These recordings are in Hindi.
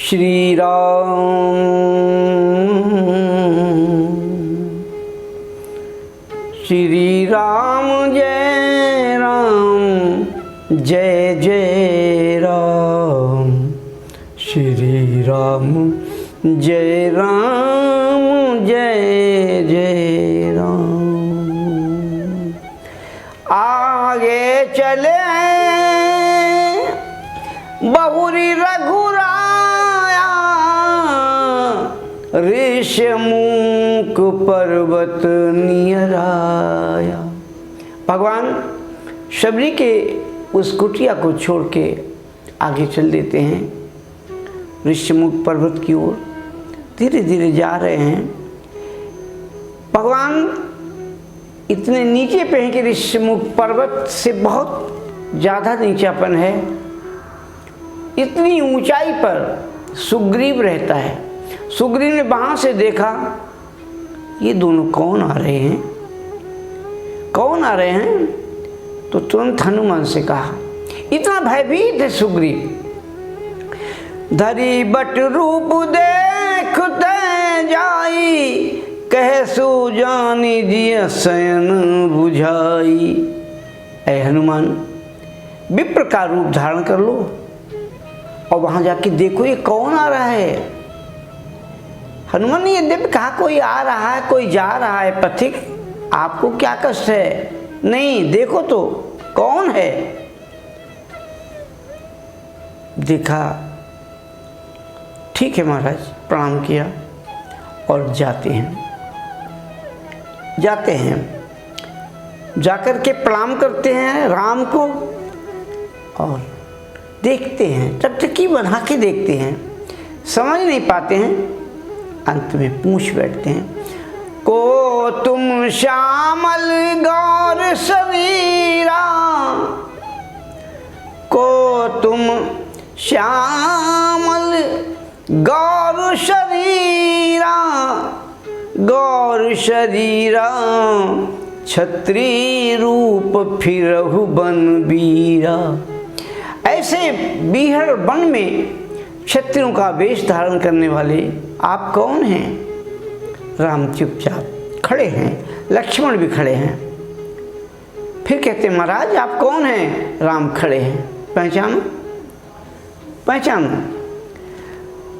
श्री राम श्री राम जय राम जय जय राम श्री राम जय राम जय जय राम। आगे चले बहुरी रघुराया ऋषमुख पर्वत नियराया। भगवान शबरी के उस कुटिया को छोड़ के आगे चल देते हैं ऋषमुख पर्वत की ओर। धीरे धीरे जा रहे हैं। भगवान इतने नीचे पे हैं कि ऋषमुख पर्वत से बहुत ज़्यादा नीचापन है। इतनी ऊंचाई पर सुग्रीव रहता है। सुग्रीव ने वहाँ से देखा ये दोनों कौन आ रहे हैं, कौन आ रहे हैं, तो तुरंत हनुमान से कहा। इतना भयभीत है सुग्रीव। धरी बट रूप देखते जाई कह सो जानी जिय शयन बुझाई। ऐ हनुमान विप्र का रूप धारण कर लो और वहां जाके देखो ये कौन आ रहा है। हनुमान ने यद्यपि कहा कोई आ रहा है, कोई जा रहा है, पथिक आपको क्या कष्ट है, नहीं देखो तो कौन है। देखा, ठीक है महाराज, प्रणाम किया और जाते हैं जाकर के प्रणाम करते हैं राम को और देखते हैं, टकटकी बना के देखते हैं, समझ नहीं पाते हैं। अंत में पूछ बैठते हैं, को तुम श्यामल गौर सवीरा, को तुम श्यामल गौर शरीरा, गौर शरीरा छत्री रूप फिरहु बन बीरा। ऐसे बीहड़ वन में क्षत्रियों का वेश धारण करने वाले आप कौन हैं। राम चुपचाप खड़े हैं, लक्ष्मण भी खड़े हैं। फिर कहते महाराज आप कौन हैं। राम खड़े हैं, पहचानो पहचानो।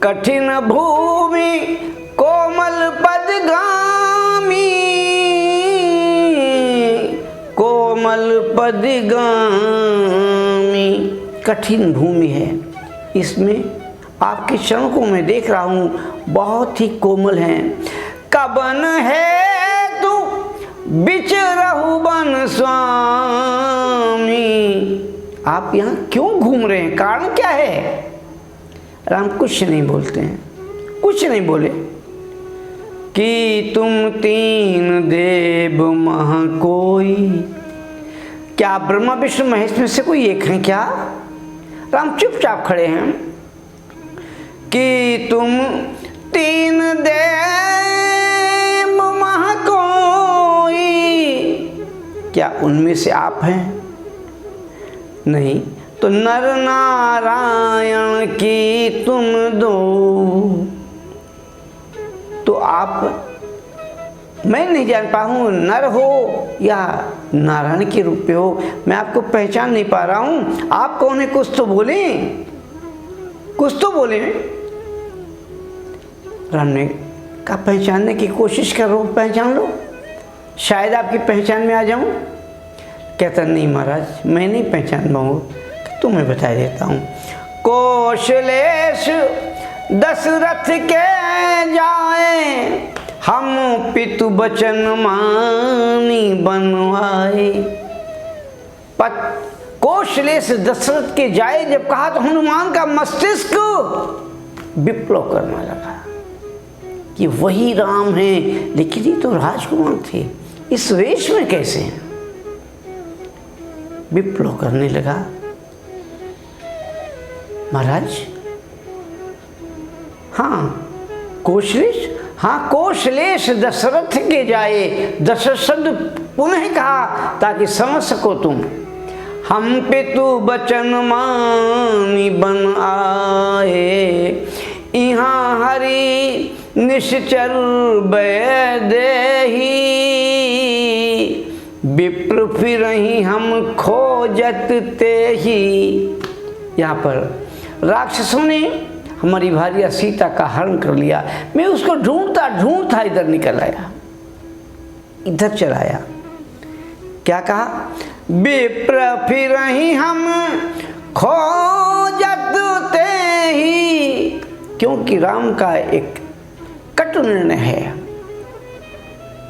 कठिन भूमि कोमल पदगामी, कोमल पदगामी। कठिन भूमि है, इसमें आपके चरणों को मैं देख रहा हूँ बहुत ही कोमल हैं। कबन है तू बिचरहु बन स्वामी। आप यहाँ क्यों घूम रहे हैं, कारण क्या है। राम कुछ नहीं बोलते हैं, कुछ नहीं बोले। कि तुम तीन देव मह कोई, क्या ब्रह्मा विष्णु महेश में से कोई एक है क्या। राम चुपचाप खड़े हैं। कि तुम तीन देव मह कोई, क्या उनमें से आप हैं। नहीं तो नर नारायण की तुम दो। तो आप, मैं नहीं जान पाऊँ नर हो या नारायण के रूप पे हो, मैं आपको पहचान नहीं पा रहा हूँ। आप कौन है, कुछ तो बोले, कुछ तो बोले। राम ने कहा पहचानने की कोशिश करो, पहचान लो, शायद आपकी पहचान में आ जाऊँ। कहता नहीं महाराज मैं नहीं पहचान पाऊँगा, तुम्हें बता देता हूँ। कौशलेश दशरथ के जाए, हम पितु बचन मानी बनवाए। कौशलेश दशरथ के जाए जब कहा तो हनुमान का मस्तिष्क विप्लव करने लगा कि वही राम है, लेकिन ये तो राजकुमार थे, इस वेश में कैसे हैं। विप्लव करने लगा। महाराज हाँ कौशलेश, हाँ कौशलेश दशरथ के जाए। दशरथ शब्द पुनः कहा ताकि समझ सको तुम। हम पितु बचन मानी बन आए, यहाँ हरि निश्चर देही, विप्र फिरहि हम खोजत तेहि। यहाँ पर राक्षसों ने हमारी भार्या सीता का हरण कर लिया। मैं उसको ढूंढता ढूंढता इधर निकल आया, इधर चला आया। क्या कहा? विप्र फिरहि हम खोजत तेहि, क्योंकि राम का एक कटु निर्णय है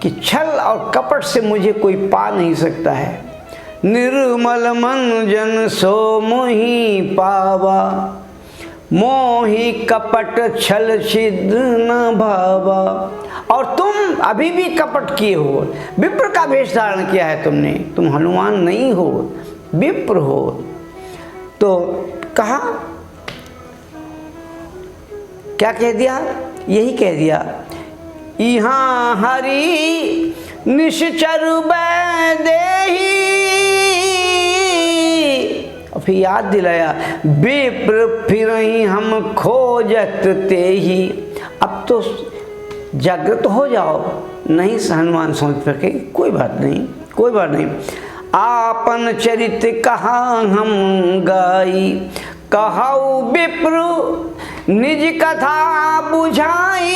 कि छल और कपट से मुझे कोई पा नहीं सकता है। निर्मल मन जन सो मोहि पावा, मोहि कपट छल छिद्र न भावा। और तुम अभी भी कपट किए हो, विप्र का वेश धारण किया है तुमने। तुम हनुमान नहीं हो, विप्र हो। तो कहा, क्या कह दिया? यही कह दिया, यहाँ हरि निश्चर देही। और फिर याद दिलाया, विप्र फिरहि हम खोजत तेहि। अब तो जागृत हो जाओ। नहीं हनुमान सोच सके, कोई बात नहीं, कोई बात नहीं। आपन चरित कहा हम गाई, कहौ विप्र निज कथा बुझाई।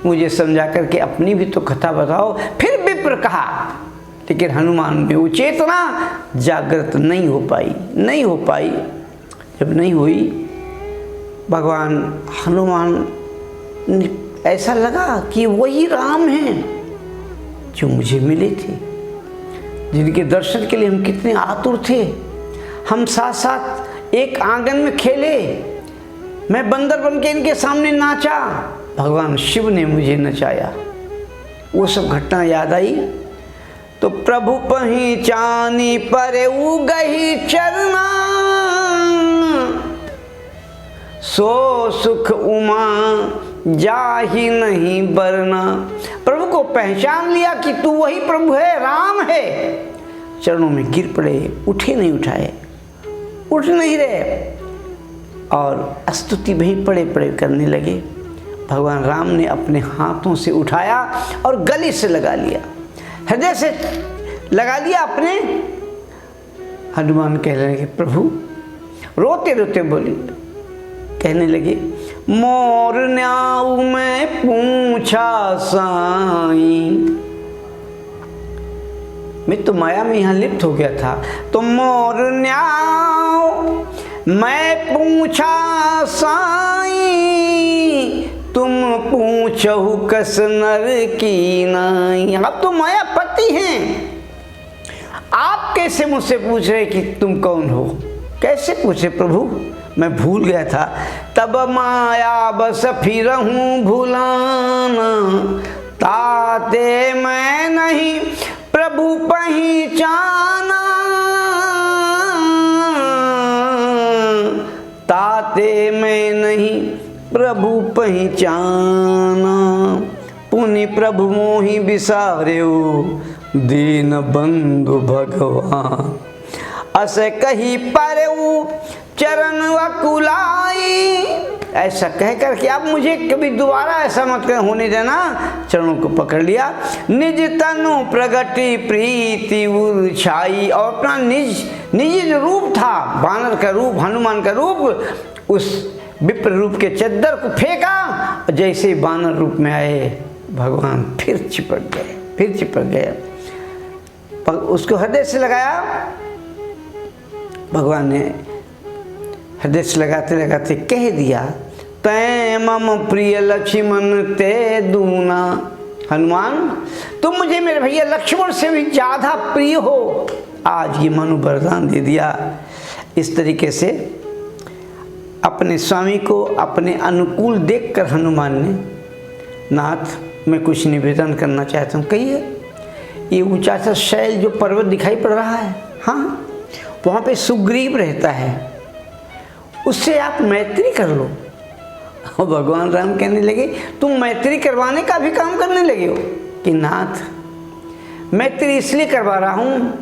मुझे समझा करके अपनी भी तो कथा बताओ। फिर विप्र कहा, लेकिन हनुमान में वो चेतना जागृत नहीं हो पाई, नहीं हो पाई। जब नहीं हुई, भगवान हनुमान ऐसा लगा कि वही राम हैं जो मुझे मिले थे, जिनके दर्शन के लिए हम कितने आतुर थे। हम साथ साथ एक आंगन में खेले, मैं बंदर बन के इनके सामने नाचा, भगवान शिव ने मुझे नचाया। वो सब घटना याद आई तो प्रभु पहिचानी पर उगही चरना, सो सुख उमा जाहि नहीं बरना। प्रभु को पहचान लिया कि तू वही प्रभु है, राम है। चरणों में गिर पड़े, उठे नहीं उठाए, उठ नहीं रहे, और स्तुति वहीं पड़े पड़े करने लगे। भगवान राम ने अपने हाथों से उठाया और गले से लगा लिया, हृदय से लगा लिया अपने। हनुमान कह रहे हैं, प्रभु रोते रोते बोली, कहने लगे, मोर न्याऊ मैं पूछा साई। मैं तो माया में यहाँ लिप्त हो गया था। तो मोर न्याऊ मैं पूछा साई, तुम पूछहु कस नर की नाई। अब तो मायापति हैं, आप कैसे मुझसे पूछ रहे कि तुम कौन हो? कैसे पूछे प्रभु, मैं भूल गया था। तब माया बस फिरहूँ भुलाना, ताते मैं नहीं प्रभु पहचाना, ताते मैं नहीं प्रभु पहचाना। पुनि प्रभु मोहि बिसार्यो, दीन बंधु भगवान। अस कही परऊ चरण वकुलाई। ऐसा कह कर के अब मुझे कभी दोबारा ऐसा मत कर होने देना। चरणों को पकड़ लिया, निज तनु प्रगति प्रीति उछाई। और अपना निज जो रूप था, बानर का रूप, हनुमान का रूप, उस विप्र रूप के चद्दर को फेंका। जैसे ही बानर रूप में आए, भगवान फिर चिपक गए, फिर चिपक गए। उसको हृदय से लगाया। भगवान ने हृदय से लगाते लगाते कह दिया, तै मम प्रिय लक्ष्मण ते दूना। हनुमान, तुम मुझे मेरे भैया लक्ष्मण से भी ज़्यादा प्रिय हो। आज ये मनु वरदान दे दिया। इस तरीके से अपने स्वामी को अपने अनुकूल देखकर हनुमान ने, नाथ मैं कुछ निवेदन करना चाहता हूँ। कहिए। ये ऊंचा सा शैल जो पर्वत दिखाई पड़ रहा है, हाँ, वहाँ पे सुग्रीव रहता है, उससे आप मैत्री कर लो। और भगवान राम कहने लगे, तुम मैत्री करवाने का भी काम करने लगे हो कि नाथ मैत्री इसलिए करवा रहा हूँ,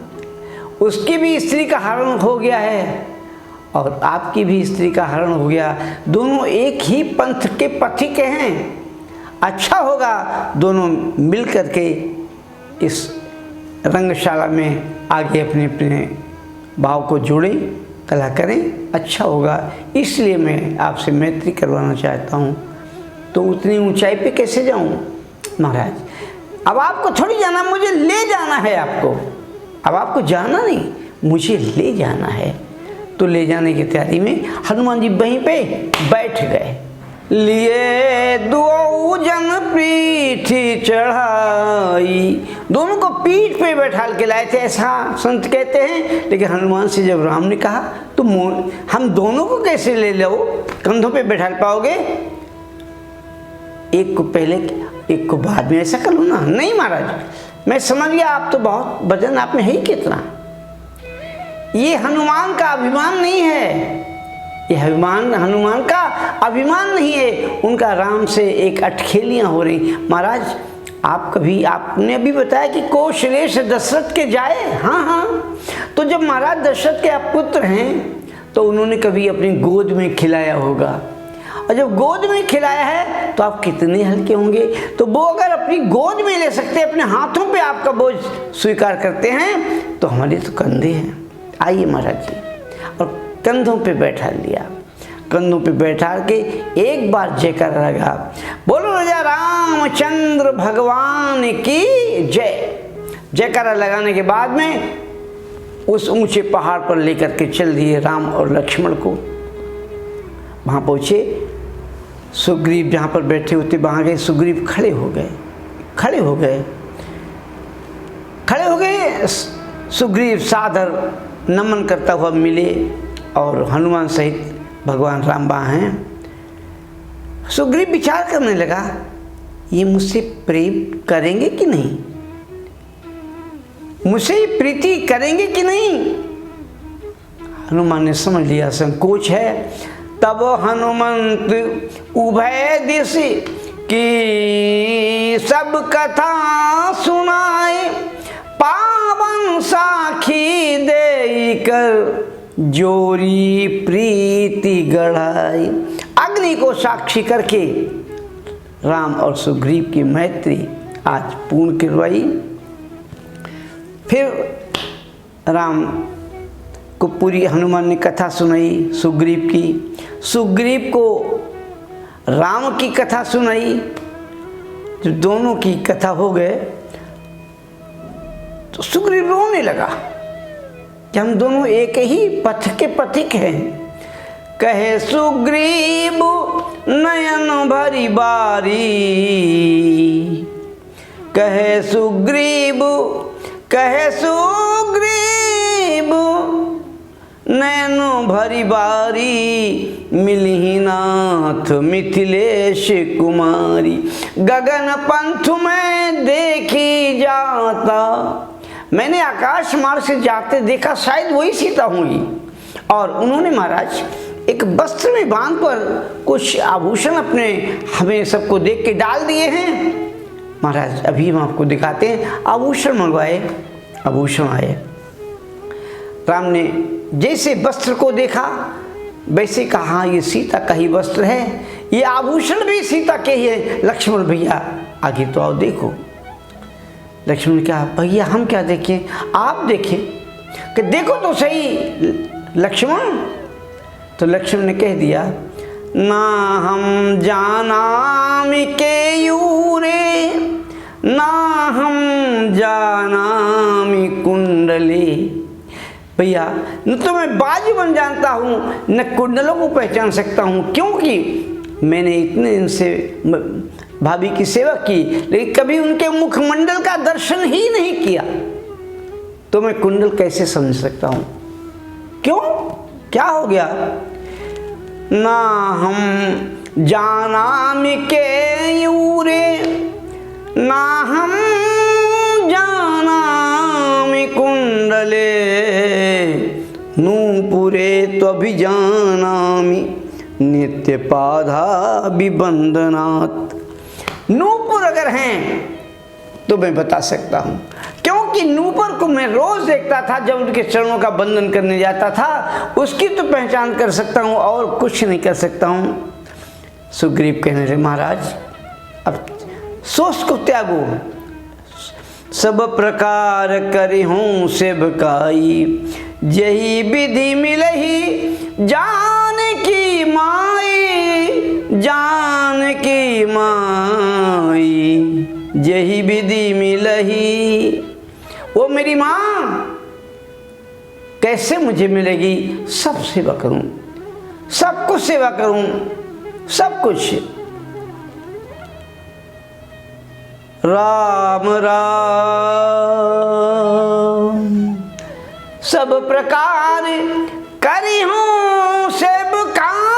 उसकी भी स्त्री का हरण हो गया है और आपकी भी स्त्री का हरण हो गया। दोनों एक ही पंथ के पथिक हैं। अच्छा होगा दोनों मिल करके इस रंगशाला में आगे अपने अपने भाव को जोड़ें, कला करें, अच्छा होगा। इसलिए मैं आपसे मैत्री करवाना चाहता हूँ। तो उतनी ऊंचाई पे कैसे जाऊँ महाराज? अब आपको थोड़ी जाना, मुझे ले जाना है आपको। अब आपको जाना नहीं, मुझे ले जाना है। तो ले जाने की तैयारी में हनुमान जी वहीं पे बैठ गए। लिए दो जन पीठ चढ़ाई, दोनों को पीठ पे बैठा के लाए थे, ऐसा संत कहते हैं। लेकिन हनुमान से जब राम ने कहा तो हम दोनों को कैसे ले लो, कंधों पे बैठा पाओगे? एक को पहले एक को बाद में ऐसा कर लो ना। नहीं महाराज, मैं समझ गया, आप तो बहुत वजन आप में है ही कितना। ये हनुमान का अभिमान नहीं है, ये हनुमान का अभिमान नहीं है। उनका राम से एक अटखेलियां हो रही। महाराज आपने अभी बताया कि कौशलेश दशरथ के जाए। हाँ, तो जब महाराज दशरथ के आप पुत्र हैं तो उन्होंने कभी अपनी गोद में खिलाया होगा, और जब गोद में खिलाया है तो आप कितने हल्के होंगे। तो वो अगर अपनी गोद में ले सकते हैं, अपने हाथों पे आपका बोझ स्वीकार करते हैं, तो हमारे तो कंधे हैं। आइए महाराज जी, और कंधों पे बैठा लिया। कंधों पे बैठा के एक बार जयकारा लगा, बोलो राजा रामचंद्र भगवान की जय। जयकारा लगाने के बाद में उस ऊंचे पहाड़ पर लेकर के चल दिए राम और लक्ष्मण को। वहाँ पहुँचे, सुग्रीव जहाँ पर बैठे होते वहाँ गए। सुग्रीव खड़े हो गए। सुग्रीव सादर नमन करता हुआ मिले, और हनुमान सहित भगवान राम वहाँ हैं। सुग्रीव विचार करने लगा, ये मुझसे प्रेम करेंगे कि नहीं, मुझसे प्रीति करेंगे कि नहीं। हनुमान ने समझ लिया संकोच है। तब हनुमंत उभय दिश की सब कथा सुनाए, पावन साखी दे कर जोरी प्रीति गढ़ाई। अग्नि को साक्षी करके राम और सुग्रीव की मैत्री आज पूर्ण करवाई। फिर राम को पूरी हनुमान ने कथा सुनाई सुग्रीव की, सुग्रीव को राम की कथा सुनाई। जब दोनों की कथा हो गए तो सुग्रीव रोने लगा कि हम दोनों एक ही पथ के पथिक हैं। कहे सुग्रीव नयन भरी बारी, कहे सुग्रीव नैनो भरी बारी, मिलहि नाथ मिथिलेश कुमारी। गगन पंथ में देखी जाता, मैंने आकाश मार्ग से जाते देखा, शायद वही सीता होंगी। और उन्होंने महाराज एक वस्त्र में बांध कर कुछ आभूषण अपने हमें सबको देख के डाल दिए हैं। महाराज अभी हम आपको दिखाते हैं। आभूषण मंगवाए, आभूषण आए। राम ने जैसे वस्त्र को देखा वैसे कहा, ये सीता का ही वस्त्र है, ये आभूषण भी सीता के ही है। लक्ष्मण भैया आगे तो आओ देखो। लक्ष्मण ने कहा, भैया हम क्या देखें, आप देखें। कि देखो तो सही लक्ष्मण। तो लक्ष्मण ने कह दिया, ना हम जानाम के यूरे, ना हम जानामि कुंडली। भैया न तो मैं बाजूबन जानता हूँ, न कुंडलों को पहचान सकता हूँ, क्योंकि मैंने इतने दिन से भाभी की सेवा की, लेकिन कभी उनके मुखमंडल का दर्शन ही नहीं किया। तो मैं कुंडल कैसे समझ सकता हूँ? क्यों, क्या हो गया? ना हम जानामि के यूरे, ना हम जानामि कुंडले, नूपुरे त्वभिजानामि नित्य पाधा विबंधनात्। नूपुर अगर हैं तो मैं बता सकता हूँ, क्योंकि कि नूपुर को मैं रोज देखता था जब उनके चरणों का बंधन करने जाता था, उसकी तो पहचान कर सकता हूँ और कुछ नहीं कर सकता हूँ। सुग्रीव कहने लगे महाराज अब सोच को त्यागो, सब प्रकार करी हूँ सेवकाई, यही विधि मिलही जान की माई, जान की माई, यही विधि मिलही। वो मेरी माँ कैसे मुझे मिलेगी? सब सेवा करूं, सब कुछ सेवा करूं, सब कुछ। राम राम सब प्रकार करी हूँ सेवकाई,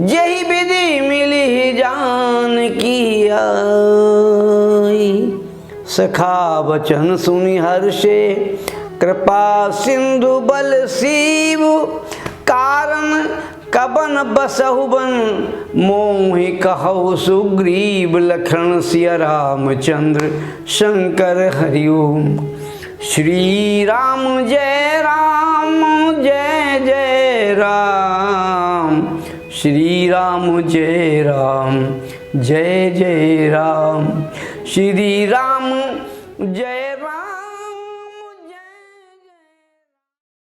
यही विधि मिली जान की आई। सखा वचन सुनि हर्षे कृपा सिंधु बल शिव, कारण कबन बसहु बन मोहि कहु सुग्रीव लखन सिया रामचंद्र शंकर हरिओम। श्री राम जय राम जय जय राम, श्री राम जय राम जय जय राम, श्री राम जय राम।